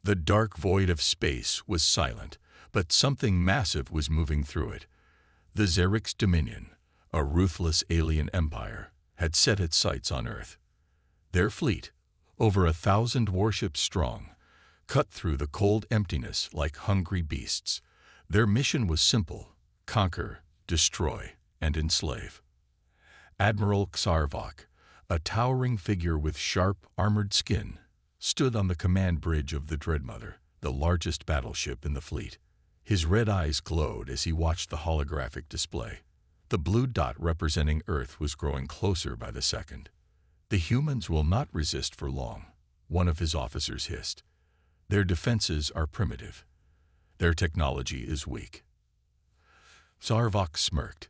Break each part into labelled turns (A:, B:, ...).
A: The dark void of space was silent, but something massive was moving through it. The Xerix Dominion, a ruthless alien empire, had set its sights on Earth. Their fleet, over 1,000 warships strong, cut through the cold emptiness like hungry beasts. Their mission was simple: conquer, destroy, and enslave. Admiral Xarvok, a towering figure with sharp, armored skin, stood on the command bridge of the Dreadmother, the largest battleship in the fleet. His red eyes glowed as he watched the holographic display. The blue dot representing Earth was growing closer by the second. "The humans will not resist for long," one of his officers hissed. "Their defenses are primitive. Their technology is weak." Xarvok smirked.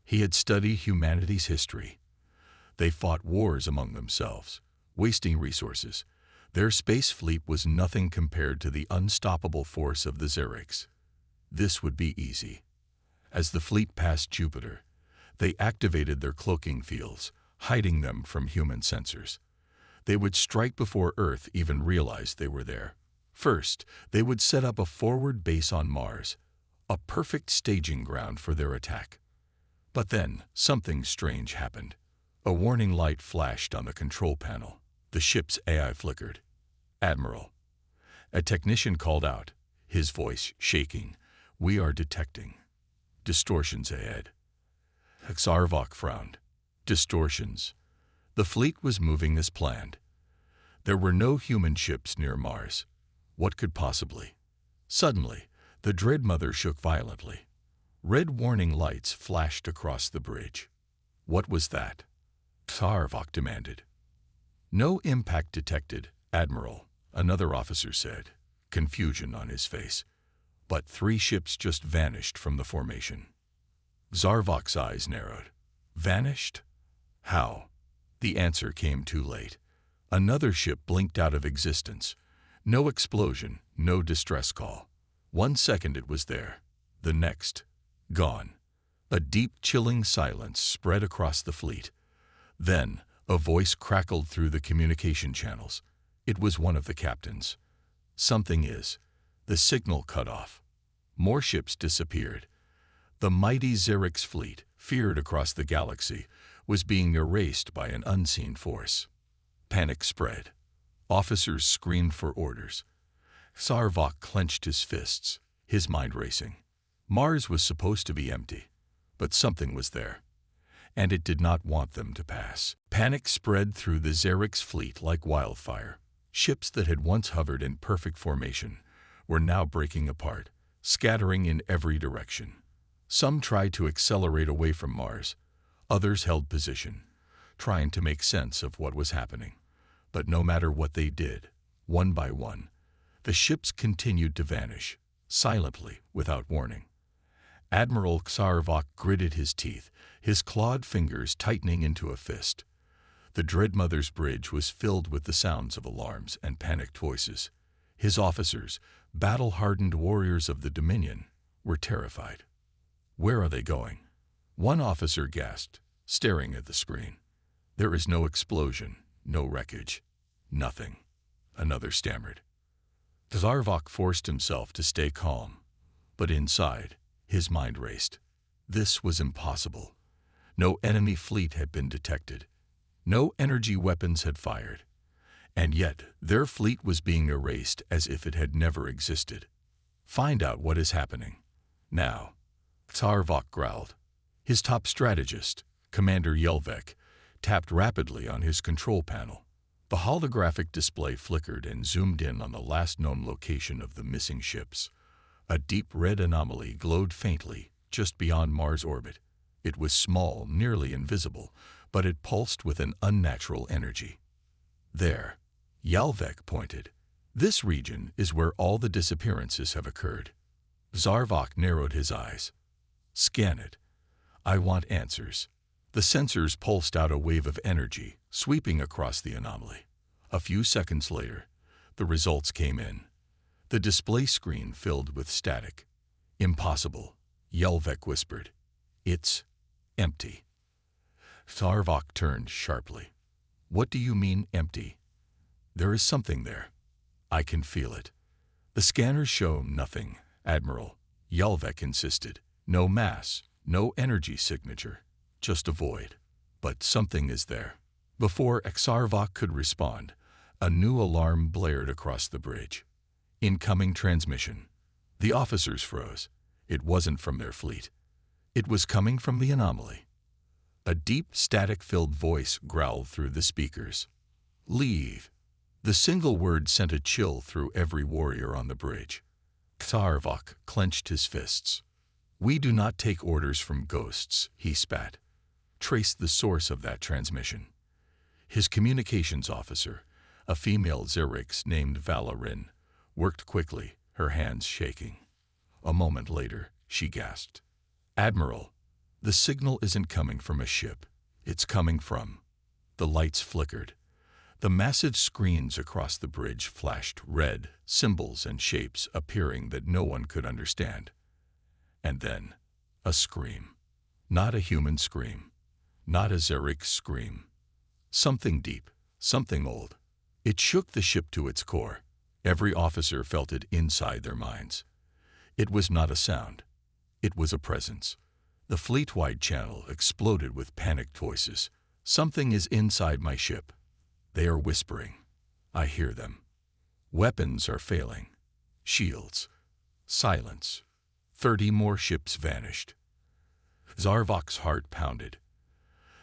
A: He had studied humanity's history. They fought wars among themselves, wasting resources. Their space fleet was nothing compared to the unstoppable force of the Xerix. This would be easy. As the fleet passed Jupiter, they activated their cloaking fields, hiding them from human sensors. They would strike before Earth even realized they were there. First, they would set up a forward base on Mars, a perfect staging ground for their attack. But then, something strange happened. A warning light flashed on the control panel. The ship's AI flickered. "Admiral." A technician called out, his voice shaking. "We are detecting distortions ahead." Xarvok frowned. Distortions. The fleet was moving as planned. There were no human ships near Mars. What could possibly? Suddenly, the Dreadmother shook violently. Red warning lights flashed across the bridge. What was that? Xarvok demanded. "No impact detected, Admiral," another officer said, confusion on his face. But 3 ships just vanished from the formation. Xarvok's eyes narrowed. Vanished? How? The answer came too late. Another ship blinked out of existence. No explosion, no distress call. 1 second it was there. The next, gone. A deep, chilling silence spread across the fleet. Then, a voice crackled through the communication channels. It was one of the captains. "Something is." The signal cut off. More ships disappeared. The mighty Xerix fleet, feared across the galaxy, was being erased by an unseen force. Panic spread. Officers screamed for orders. Xarvok clenched his fists, his mind racing. Mars was supposed to be empty, but something was there, and it did not want them to pass. Panic spread through the Xerix fleet like wildfire. Ships that had once hovered in perfect formation were now breaking apart, scattering in every direction. Some tried to accelerate away from Mars. Others held position, trying to make sense of what was happening. But no matter what they did, one by one, the ships continued to vanish, silently, without warning. Admiral Xarvok gritted his teeth, his clawed fingers tightening into a fist. The Dreadmother's bridge was filled with the sounds of alarms and panicked voices. His officers, battle-hardened warriors of the Dominion, were terrified. "Where are they going?" One officer gasped, staring at the screen. "There is no explosion, no wreckage, nothing," another stammered. Xarvok forced himself to stay calm, but inside, his mind raced. This was impossible. No enemy fleet had been detected. No energy weapons had fired. And yet, their fleet was being erased as if it had never existed. "Find out what is happening. Now." Xarvok growled. His top strategist, Commander Yelvek, tapped rapidly on his control panel. The holographic display flickered and zoomed in on the last known location of the missing ships. A deep red anomaly glowed faintly just beyond Mars' orbit. It was small, nearly invisible, but it pulsed with an unnatural energy. "There," Yelvek pointed. "This region is where all the disappearances have occurred." Xarvok narrowed his eyes. "Scan it. I want answers." The sensors pulsed out a wave of energy, sweeping across the anomaly. A few seconds later, the results came in. The display screen filled with static. "Impossible," Yelvek whispered. "It's empty." Xarvok turned sharply. "What do you mean, empty?" "There is something there. I can feel it." The scanners show nothing, Admiral, Yelvek insisted. No mass, no energy signature, just a void. But something is there. Before Xarvok could respond, a new alarm blared across the bridge. Incoming transmission. The officers froze. It wasn't from their fleet. It was coming from the anomaly. A deep, static-filled voice growled through the speakers. Leave. The single word sent a chill through every warrior on the bridge. Xarvok clenched his fists. We do not take orders from ghosts, he spat. Trace the source of that transmission. His communications officer, a female Xerix named Valarin, worked quickly, her hands shaking. A moment later, she gasped. Admiral, the signal isn't coming from a ship. It's coming from... The lights flickered. The massive screens across the bridge flashed red, symbols and shapes appearing that no one could understand. And then, a scream. Not a human scream. Not a Xerix scream. Something deep, something old. It shook the ship to its core. Every officer felt it inside their minds. It was not a sound. It was a presence. The fleet-wide channel exploded with panicked voices. Something is inside my ship. They are whispering. I hear them. Weapons are failing. Shields. Silence. 30 more ships vanished. Xarvok's heart pounded.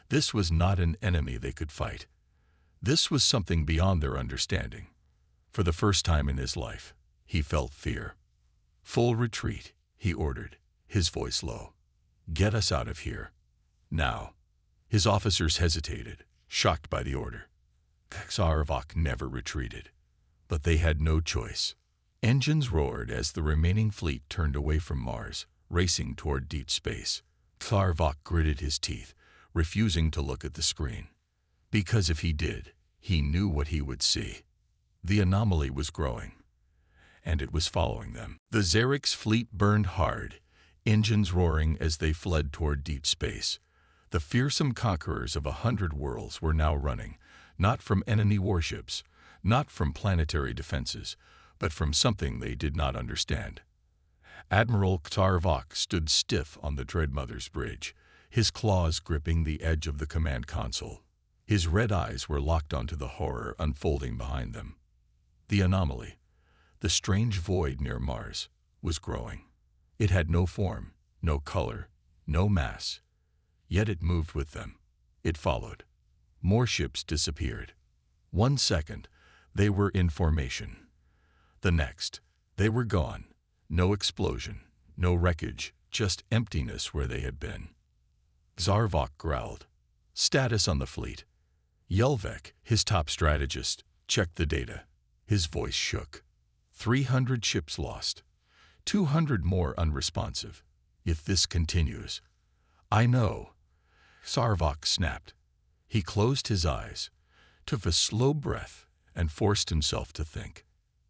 A: This was not an enemy they could fight. This was something beyond their understanding. For the first time in his life, he felt fear. Full retreat, he ordered, his voice low. Get us out of here. Now. His officers hesitated, shocked by the order. Xarvok never retreated. But they had no choice. Engines roared as the remaining fleet turned away from Mars, racing toward deep space. Xarvok gritted his teeth, refusing to look at the screen. Because if he did, he knew what he would see. The anomaly was growing, and it was following them. The Xerix fleet burned hard, engines roaring as they fled toward deep space. The fearsome conquerors of 100 worlds were now running, not from enemy warships, not from planetary defenses, but from something they did not understand. Admiral Xarvok stood stiff on the Dreadmother's bridge, his claws gripping the edge of the command console. His red eyes were locked onto the horror unfolding behind them. The anomaly, the strange void near Mars, was growing. It had no form, no color, no mass. Yet it moved with them. It followed. More ships disappeared. 1 second, they were in formation. The next, they were gone. No explosion, no wreckage, just emptiness where they had been. Xarvok growled. Status on the fleet. Yelvek, his top strategist, checked the data. His voice shook. 300 ships lost. 200 more unresponsive. If this continues... I know. Xarvok snapped. He closed his eyes, took a slow breath, and forced himself to think.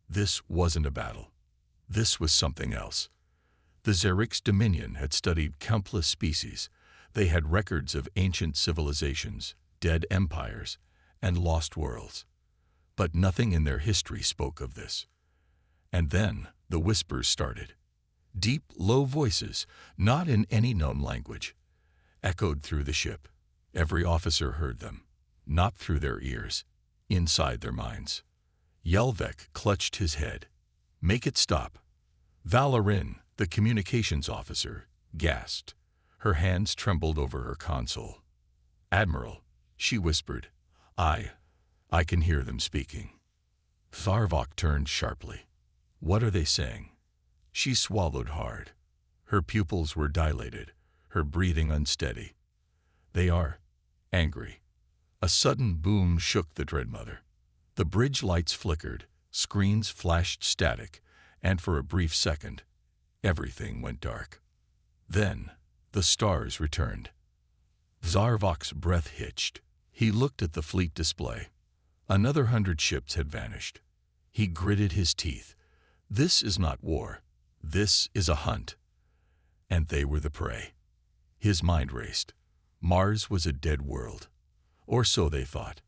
A: This wasn't a battle. This was something else. The Xerix Dominion had studied countless species. They had records of ancient civilizations, dead empires, and lost worlds. But nothing in their history spoke of this. And then the whispers started. Deep, low voices, not in any known language, echoed through the ship. Every officer heard them, not through their ears, inside their minds. Yelvek clutched his head. Make it stop. Valarin, the communications officer, gasped. Her hands trembled over her console. Admiral, she whispered. I can hear them speaking. Xarvok turned sharply. What are they saying? She swallowed hard. Her pupils were dilated, her breathing unsteady. They are angry. A sudden boom shook the Dreadmother. The bridge lights flickered, screens flashed static, and for a brief second, everything went dark. Then, the stars returned. Xarvok's breath hitched. He looked at the fleet display. Another 100 ships had vanished. He gritted his teeth. This is not war. This is a hunt. And they were the prey. His mind raced. Mars was a dead world. Or so they thought.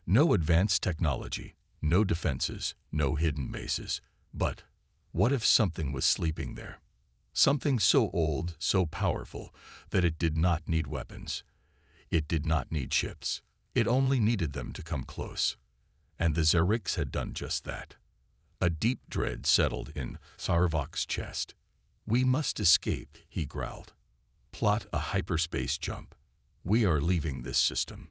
A: No advanced technology, no defenses, no hidden bases. But What if something was sleeping there? Something so old, so powerful, that it did not need weapons. It did not need ships. It only needed them to come close. And the Zeriks had done just that. A deep dread settled in Sarvok's chest. "We must escape," he growled. "Plot a hyperspace jump. We are leaving this system."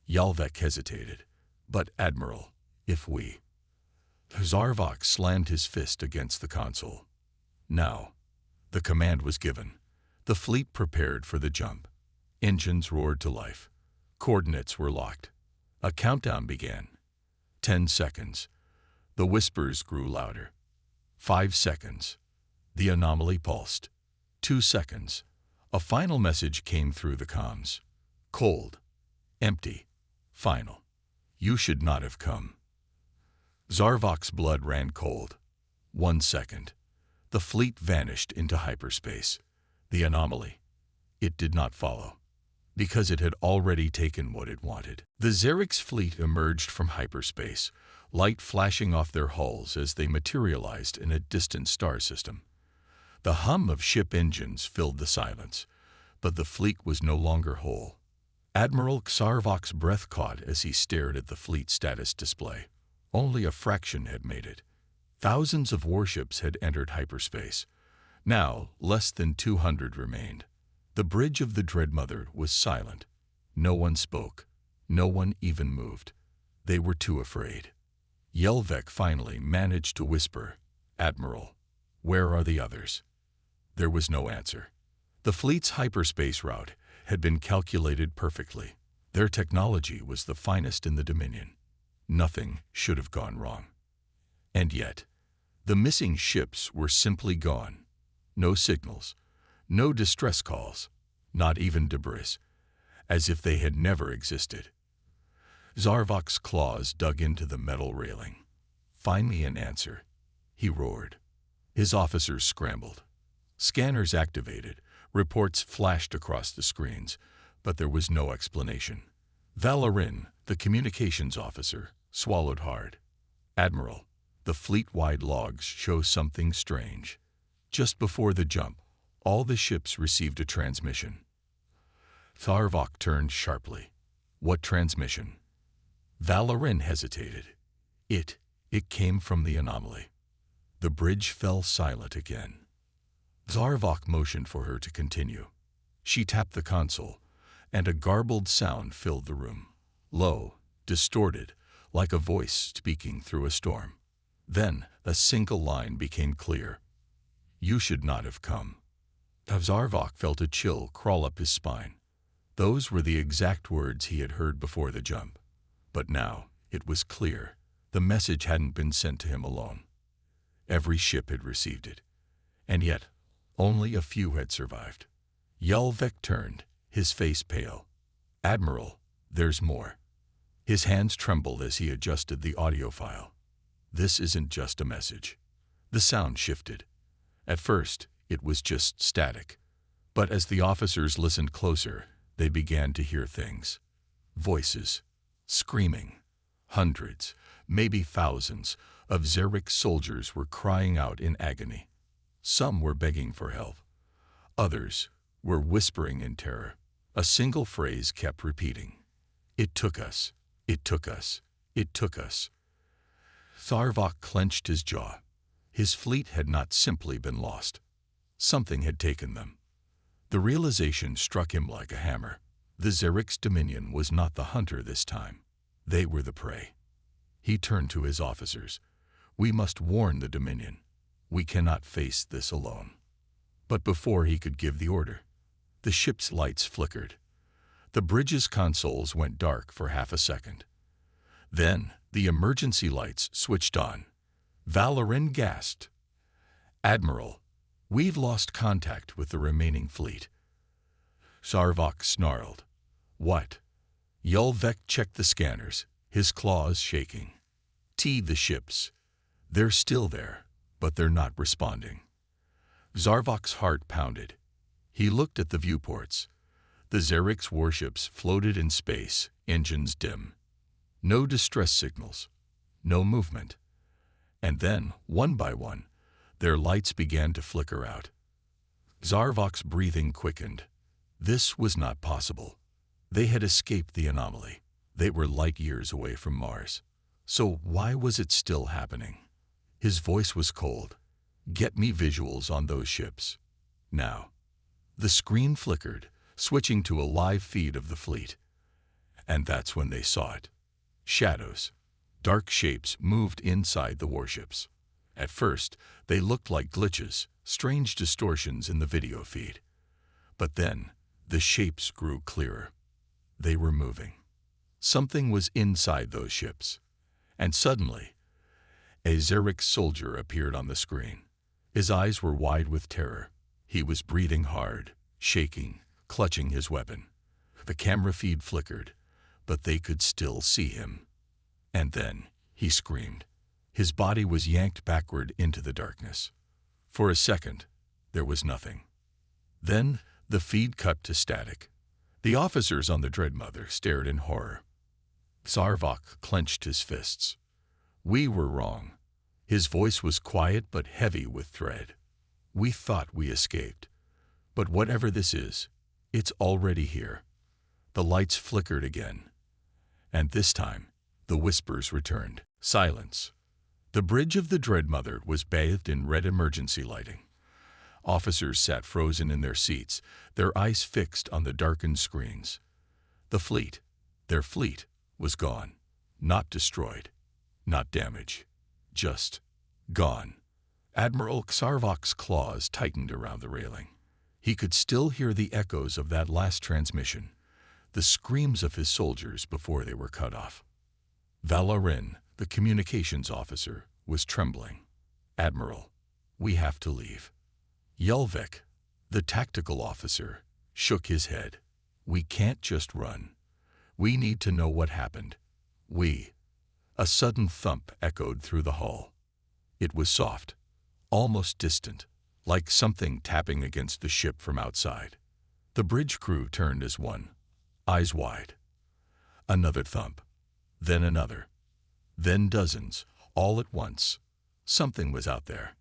A: Yalvek hesitated. "But, Admiral, if we—" Sarvok slammed his fist against the console. Now, the command was given. The fleet prepared for the jump. Engines roared to life. Coordinates were locked. A countdown began. 10 seconds. The whispers grew louder. 5 seconds. The anomaly pulsed. 2 seconds. A final message came through the comms. Cold. Empty. Final. "You should not have come." Sarvok's blood ran cold. 1 second. The fleet vanished into hyperspace. The anomaly. It did not follow, because it had already taken what it wanted. The Zerik's fleet emerged from hyperspace, light flashing off their hulls as they materialized in a distant star system. The hum of ship engines filled the silence, but the fleet was no longer whole. Admiral Sarvok's breath caught as he stared at the fleet status display. Only a fraction had made it. Thousands of warships had entered hyperspace. Now, less than 200 remained. The bridge of the Dreadmother was silent. No one spoke. No one even moved. They were too afraid. Yelvek finally managed to whisper, "Admiral, where are the others?" There was no answer. The fleet's hyperspace route had been calculated perfectly. Their technology was the finest in the Dominion. Nothing should have gone wrong. And yet, the missing ships were simply gone. No signals, no distress calls, not even debris, as if they had never existed. Sarvok's claws dug into the metal railing. "Find me an answer," he roared. His officers scrambled. Scanners activated, reports flashed across the screens, but there was no explanation. Valorin, the communications officer, swallowed hard. "Admiral, the fleet-wide logs show something strange. Just before the jump, all the ships received a transmission." Sarvok turned sharply. "What transmission?" Valorin hesitated. It came from the anomaly." The bridge fell silent again. Sarvok motioned for her to continue. She tapped the console, and a garbled sound filled the room. Low, distorted, like a voice speaking through a storm. Then a single line became clear. "You should not have come." Sarvok felt a chill crawl up his spine. Those were the exact words he had heard before the jump. But now it was clear. The message hadn't been sent to him alone. Every ship had received it. And yet, only a few had survived. Yelvek turned, his face pale. "Admiral, there's more." His hands trembled as he adjusted the audio file. "This isn't just a message." The sound shifted. At first, it was just static. But as the officers listened closer, they began to hear things. Voices. Screaming. Hundreds, maybe thousands, of Zerik's soldiers were crying out in agony. Some were begging for help. Others were whispering in terror. A single phrase kept repeating. "It took us. It took us. It took us." Sarvok clenched his jaw. His fleet had not simply been lost. Something had taken them. The realization struck him like a hammer. The Zerik's dominion was not the hunter this time. They were the prey. He turned to his officers. "We must warn the Dominion. We cannot face this alone." But before he could give the order, the ship's lights flickered. The bridge's consoles went dark for half a second. Then the emergency lights switched on. Valorin gasped. "Admiral, we've lost contact with the remaining fleet." Sarvok snarled. "What?" Yelvek checked the scanners, his claws shaking. The ships. They're still there, but they're not responding." Sarvok's heart pounded. He looked at the viewports. The Zerik's warships floated in space, engines dim. No distress signals. No movement. And then, one by one, Their lights began to flicker out. Zarvok's breathing quickened. This was not possible. They had escaped the anomaly. They were light years away from Mars. So why was it still happening? His voice was cold. Get me visuals on those ships. Now. The screen flickered, switching to a live feed of the fleet. And that's when they saw it. Shadows. Dark shapes moved inside the warships. At first, they looked like glitches, strange distortions in the video feed. But then, the shapes grew clearer. They were moving. Something was inside those ships. And suddenly, a Xerix soldier appeared on the screen. His eyes were wide with terror. He was breathing hard, shaking, clutching his weapon. The camera feed flickered, but they could still see him. And then, he screamed. His body was yanked backward into the darkness. For a second, there was nothing. Then, the feed cut to static. The officers on the Dreadmother stared in horror. Zarvok clenched his fists. We were wrong. His voice was quiet but heavy with dread. We thought we escaped. But whatever this is, it's already here. The lights flickered again. And this time, the whispers returned. Silence. The bridge of the Dreadmother was bathed in red emergency lighting. Officers sat frozen in their seats, their eyes fixed on the darkened screens. The fleet, their fleet, was gone. Not destroyed. Not damaged. Just gone. Admiral Zarvok's claws tightened around the railing. He could still hear the echoes of that last transmission, the screams of his soldiers before they were cut off. Valorin, the communications officer, was trembling. Admiral, we have to leave. Yelvik, the tactical officer, shook his head. We can't just run. We need to know what happened. A sudden thump echoed through the hull. It was soft, almost distant, like something tapping against the ship from outside. The bridge crew turned as one, eyes wide. Another thump, then another, then dozens, all at once. Something was out there.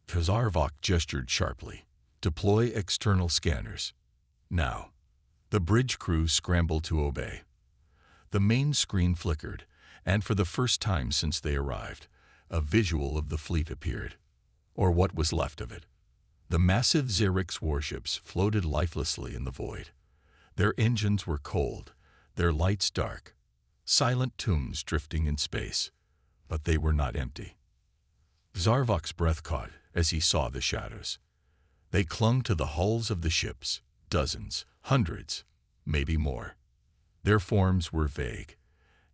A: Zarvok gestured sharply. Deploy external scanners. Now. The bridge crew scrambled to obey. The main screen flickered, and for the first time since they arrived, a visual of the fleet appeared, or what was left of it. The massive Xerix warships floated lifelessly in the void. Their engines were cold, their lights dark, silent tombs drifting in space, but they were not empty. Zarvok's breath caught as he saw the shadows. They clung to the hulls of the ships, dozens, hundreds, maybe more. Their forms were vague,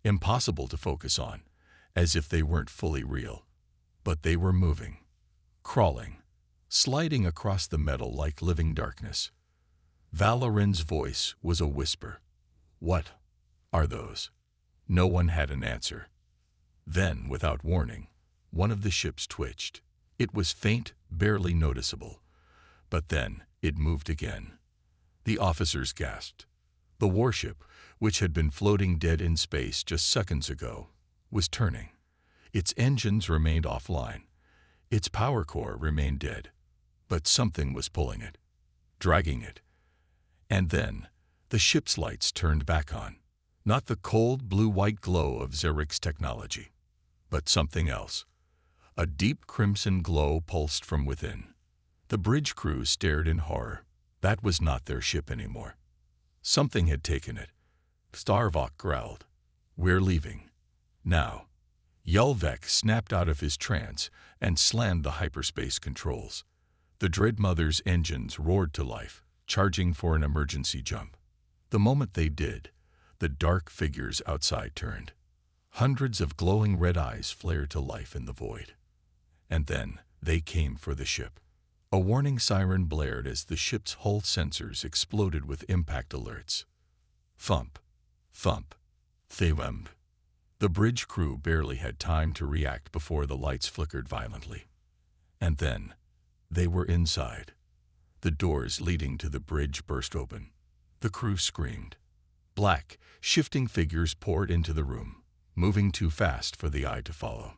A: impossible to focus on, as if they weren't fully real. But they were moving, crawling, sliding across the metal like living darkness. Valorin's voice was a whisper. What are those? No one had an answer. Then, without warning, one of the ships twitched. It was faint, barely noticeable. But then it moved again. The officers gasped. The warship, which had been floating dead in space just seconds ago, was turning. Its engines remained offline. Its power core remained dead. But something was pulling it, dragging it. And then the ship's lights turned back on. Not the cold blue-white glow of Xerix technology, but something else. A deep crimson glow pulsed from within. The bridge crew stared in horror. That was not their ship anymore. Something had taken it. Zarvok growled. We're leaving. Now. Yelvik snapped out of his trance and slammed the hyperspace controls. The Dreadmother's engines roared to life, charging for an emergency jump. The moment they did, the dark figures outside turned. Hundreds of glowing red eyes flared to life in the void. And then they came for the ship. A warning siren blared as the ship's hull sensors exploded with impact alerts. Thump, thump, thwump. The bridge crew barely had time to react before the lights flickered violently. And then, they were inside. The doors leading to the bridge burst open. The crew screamed. Black, shifting figures poured into the room, moving too fast for the eye to follow.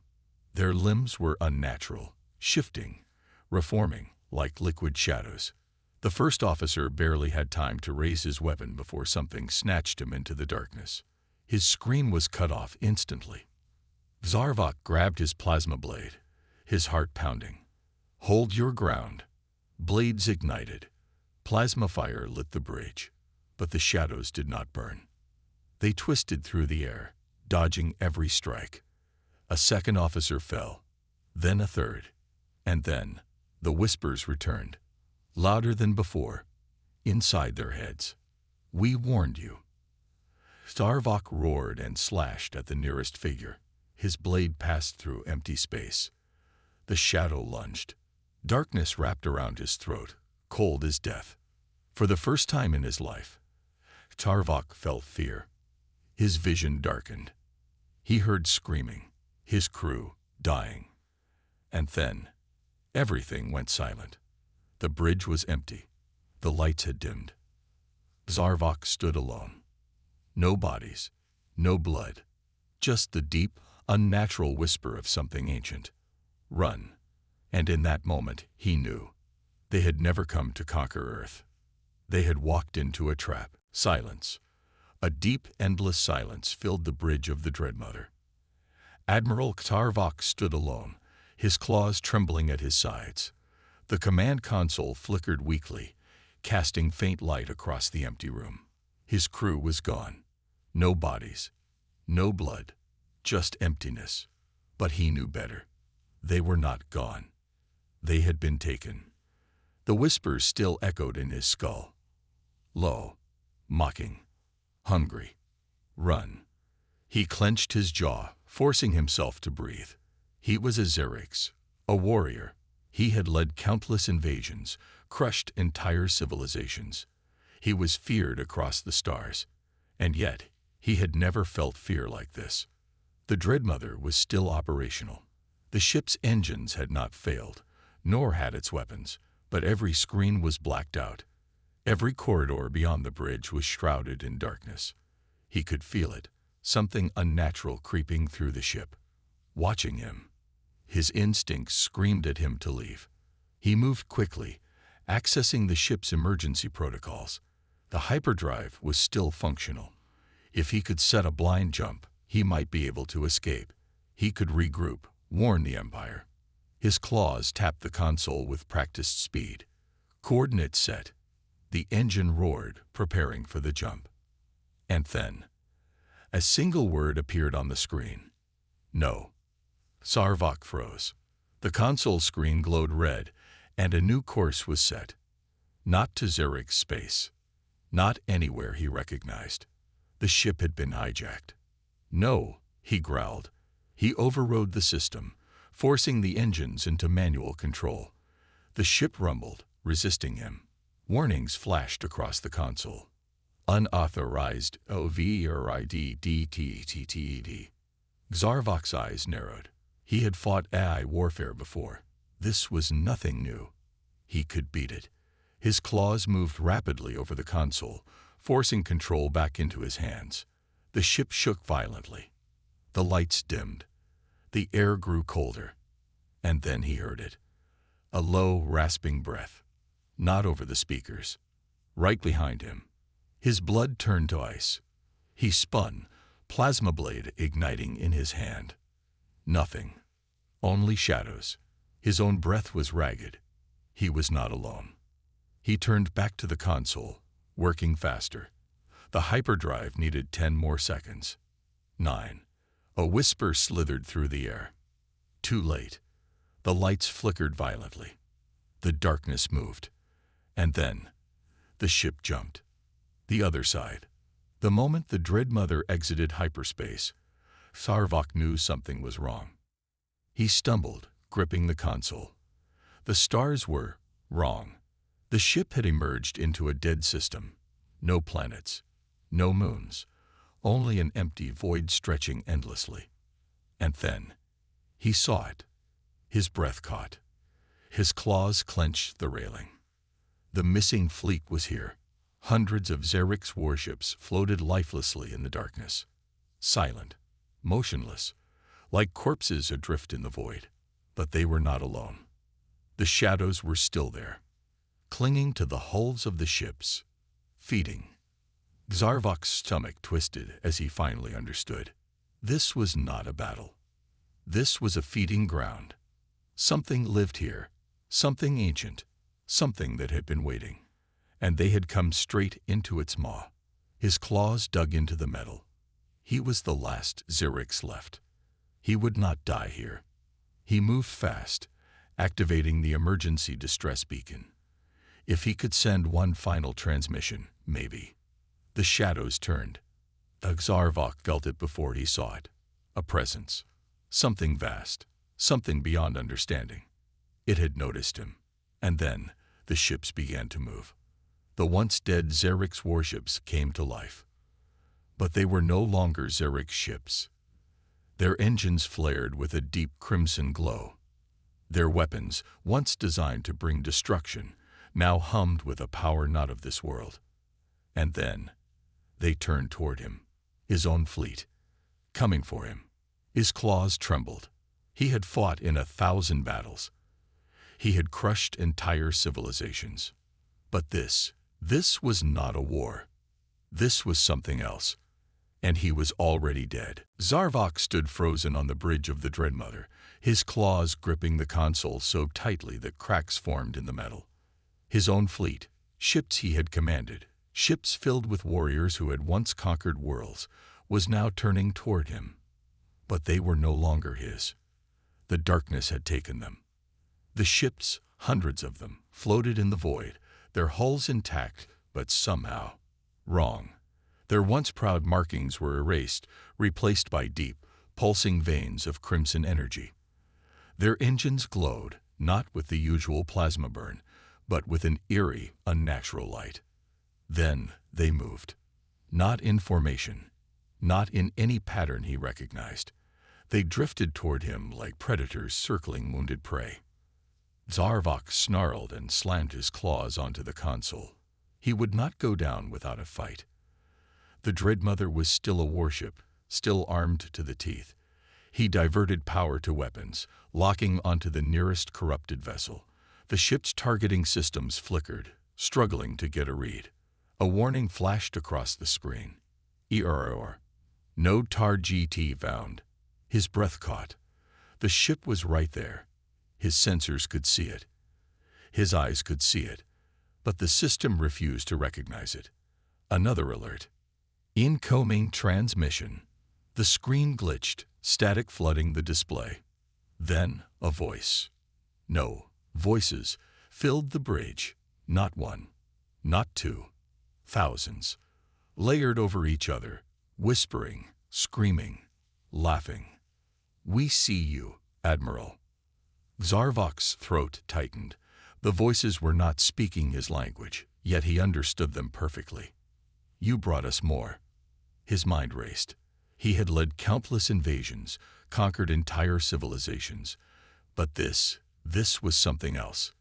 A: Their limbs were unnatural, shifting, reforming like liquid shadows. The first officer barely had time to raise his weapon before something snatched him into the darkness. His scream was cut off instantly. Zarvok grabbed his plasma blade, his heart pounding. "Hold your ground." Blades ignited. Plasma fire lit the bridge, but the shadows did not burn. They twisted through the air, dodging every strike. A second officer fell, then a third, and then the whispers returned, louder than before, inside their heads. "We warned you." Zarvok roared and slashed at the nearest figure. His blade passed through empty space. The shadow lunged. Darkness wrapped around his throat, cold as death. For the first time in his life, Zarvok felt fear. His vision darkened. He heard screaming, his crew dying. And then, everything went silent. The bridge was empty. The lights had dimmed. Zarvok stood alone. No bodies, no blood, just the deep, unnatural whisper of something ancient. "Run." And in that moment, he knew. They had never come to conquer Earth. They had walked into a trap. Silence. A deep, endless silence filled the bridge of the Dreadmother. Admiral Zarvok stood alone, his claws trembling at his sides. The command console flickered weakly, casting faint light across the empty room. His crew was gone. No bodies, no blood, just emptiness. But he knew better. They were not gone. They had been taken. The whispers still echoed in his skull. Low, mocking, hungry. "Run." He clenched his jaw, forcing himself to breathe. He was a Xerix, a warrior. He had led countless invasions, crushed entire civilizations. He was feared across the stars. And yet, he had never felt fear like this. The Dreadmother was still operational. The ship's engines had not failed, nor had its weapons, but every screen was blacked out. Every corridor beyond the bridge was shrouded in darkness. He could feel it, something unnatural creeping through the ship, watching him. His instincts screamed at him to leave. He moved quickly, accessing the ship's emergency protocols. The hyperdrive was still functional. If he could set a blind jump, he might be able to escape. He could regroup, warn the Empire. His claws tapped the console with practiced speed. Coordinates set. The engine roared, preparing for the jump. And then, a single word appeared on the screen. "No." Zarvok froze. The console screen glowed red, and a new course was set. Not to Xerix space. Not anywhere he recognized. The ship had been hijacked. "No," he growled. He overrode the system, forcing the engines into manual control. The ship rumbled, resisting him. Warnings flashed across the console. Unauthorized override. Zarvok's eyes narrowed. He had fought AI warfare before. This was nothing new. He could beat it. His claws moved rapidly over the console, forcing control back into his hands. The ship shook violently. The lights dimmed. The air grew colder. And then he heard it. A low, rasping breath. Not over the speakers. Right behind him. His blood turned to ice. He spun, plasma blade igniting in his hand. Nothing. Only shadows. His own breath was ragged. He was not alone. He turned back to the console, working faster. The hyperdrive needed 10 more seconds. 9. A whisper slithered through the air. Too late. The lights flickered violently. The darkness moved. And then, the ship jumped. The other side. The moment the Dreadmother exited hyperspace, Zarvok knew something was wrong. He stumbled, gripping the console. The stars were wrong. The ship had emerged into a dead system. No planets, no moons, only an empty void stretching endlessly. And then, he saw it. His breath caught. His claws clenched the railing. The missing fleet was here. Hundreds of Xerix warships floated lifelessly in the darkness. Silent, motionless, like corpses adrift in the void. But they were not alone. The shadows were still there, clinging to the hulls of the ships, feeding. Zarvok's stomach twisted as he finally understood. This was not a battle. This was a feeding ground. Something lived here, something ancient, something that had been waiting. And they had come straight into its maw. His claws dug into the metal. He was the last Xerix left. He would not die here. He moved fast, activating the emergency distress beacon. If he could send one final transmission, maybe. The shadows turned. Zarvok felt it before he saw it. A presence. Something vast. Something beyond understanding. It had noticed him. And then, the ships began to move. The once dead Xerix warships came to life. But they were no longer Xerix ships. Their engines flared with a deep crimson glow. Their weapons, once designed to bring destruction, now hummed with a power not of this world. And then, they turned toward him, his own fleet, coming for him. His claws trembled. He had fought in 1,000 battles. He had crushed entire civilizations. But this was not a war. This was something else. And he was already dead. Zarvok stood frozen on the bridge of the Dreadmother, his claws gripping the console so tightly that cracks formed in the metal. His own fleet, ships he had commanded, ships filled with warriors who had once conquered worlds, was now turning toward him. But they were no longer his. The darkness had taken them. The ships, hundreds of them, floated in the void, their hulls intact, but somehow wrong. Their once proud markings were erased, replaced by deep, pulsing veins of crimson energy. Their engines glowed, not with the usual plasma burn, but with an eerie, unnatural light. Then they moved. Not in formation, not in any pattern he recognized. They drifted toward him like predators circling wounded prey. Zarvok snarled and slammed his claws onto the console. He would not go down without a fight. The Dreadmother was still a warship, still armed to the teeth. He diverted power to weapons, locking onto the nearest corrupted vessel. The ship's targeting systems flickered, struggling to get a read. A warning flashed across the screen. Error. Node tar GT found. His breath caught. The ship was right there. His sensors could see it. His eyes could see it. But the system refused to recognize it. Another alert. Incoming transmission. The screen glitched, static flooding the display. Then a voice. No, voices filled the bridge. Not one, not two. Thousands, layered over each other, whispering, screaming, laughing. We see you, Admiral. Zarvok's throat tightened. The voices were not speaking his language, yet he understood them perfectly. You brought us more. His mind raced. He had led countless invasions, conquered entire civilizations. But this was something else.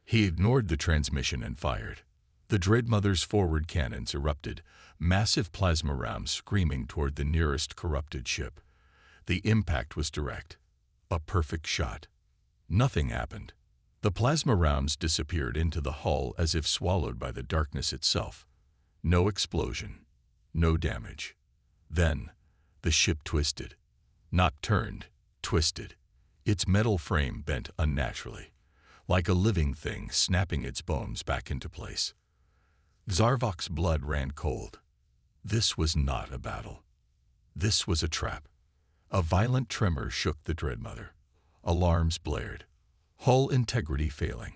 A: He ignored the transmission and fired. The Dreadmother's forward cannons erupted, massive plasma rounds screaming toward the nearest corrupted ship. The impact was direct. A perfect shot. Nothing happened. The plasma rounds disappeared into the hull as if swallowed by the darkness itself. No explosion. No damage. Then, the ship twisted. Not turned, twisted. Its metal frame bent unnaturally, like a living thing snapping its bones back into place. Zarvok's blood ran cold. This was not a battle. This was a trap. A violent tremor shook the Dreadmother. Alarms blared. Hull integrity failing.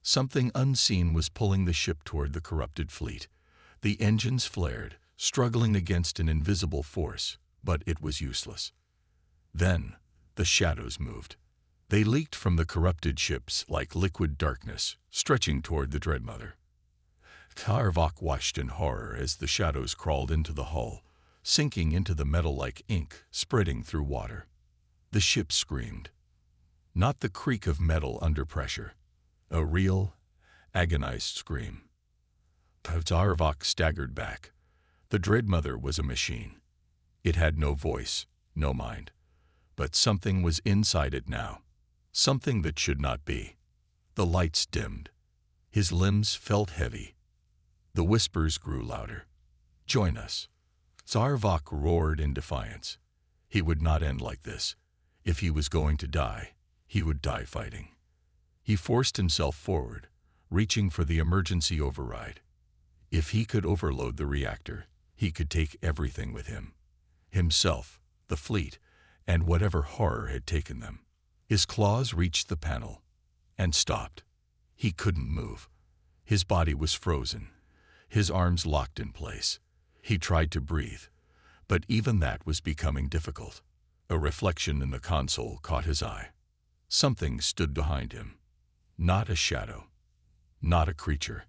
A: Something unseen was pulling the ship toward the corrupted fleet. The engines flared, struggling against an invisible force, but it was useless. Then, the shadows moved. They leaked from the corrupted ships like liquid darkness, stretching toward the Dreadmother. Zarvok watched in horror as the shadows crawled into the hull, sinking into the metal like ink, spreading through water. The ship screamed. Not the creak of metal under pressure. A real, agonized scream. Zarvok staggered back. The Dreadmother was a machine. It had no voice, no mind. But something was inside it now. Something that should not be. The lights dimmed. His limbs felt heavy. The whispers grew louder. "Join us." Zarvok roared in defiance. He would not end like this. If he was going to die, he would die fighting. He forced himself forward, reaching for the emergency override. If he could overload the reactor, he could take everything with him. Himself, the fleet, and whatever horror had taken them. His claws reached the panel and stopped. He couldn't move. His body was frozen, his arms locked in place. He tried to breathe, but even that was becoming difficult. A reflection in the console caught his eye. Something stood behind him. Not a shadow, not a creature,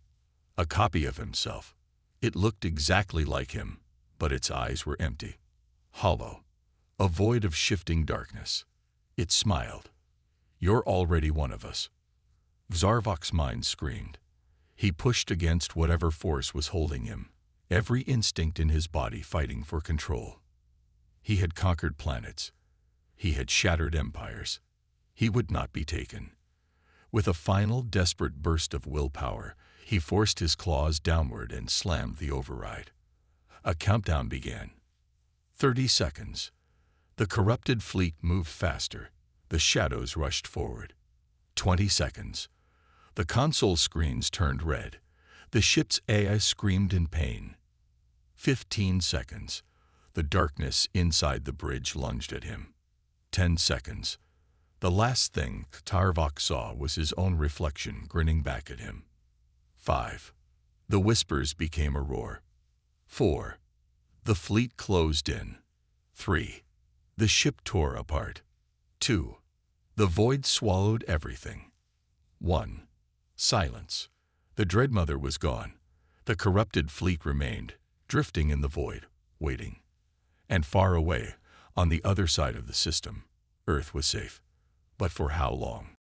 A: a copy of himself. It looked exactly like him, but its eyes were empty, hollow, a void of shifting darkness. It smiled. "You're already one of us." Zarvok's mind screamed. He pushed against whatever force was holding him, every instinct in his body fighting for control. He had conquered planets. He had shattered empires. He would not be taken. With a final, desperate burst of willpower, he forced his claws downward and slammed the override. A countdown began. 30 seconds. The corrupted fleet moved faster. The shadows rushed forward. 20 seconds. The console screens turned red. The ship's AI screamed in pain. 15 seconds. The darkness inside the bridge lunged at him. 10 seconds. The last thing Zarvok saw was his own reflection grinning back at him. 5. The whispers became a roar. 4. The fleet closed in. 3. The ship tore apart. 2. The void swallowed everything. 1. Silence. The Dreadmother was gone. The corrupted fleet remained, drifting in the void, waiting. And far away, on the other side of the system, Earth was safe. But for how long?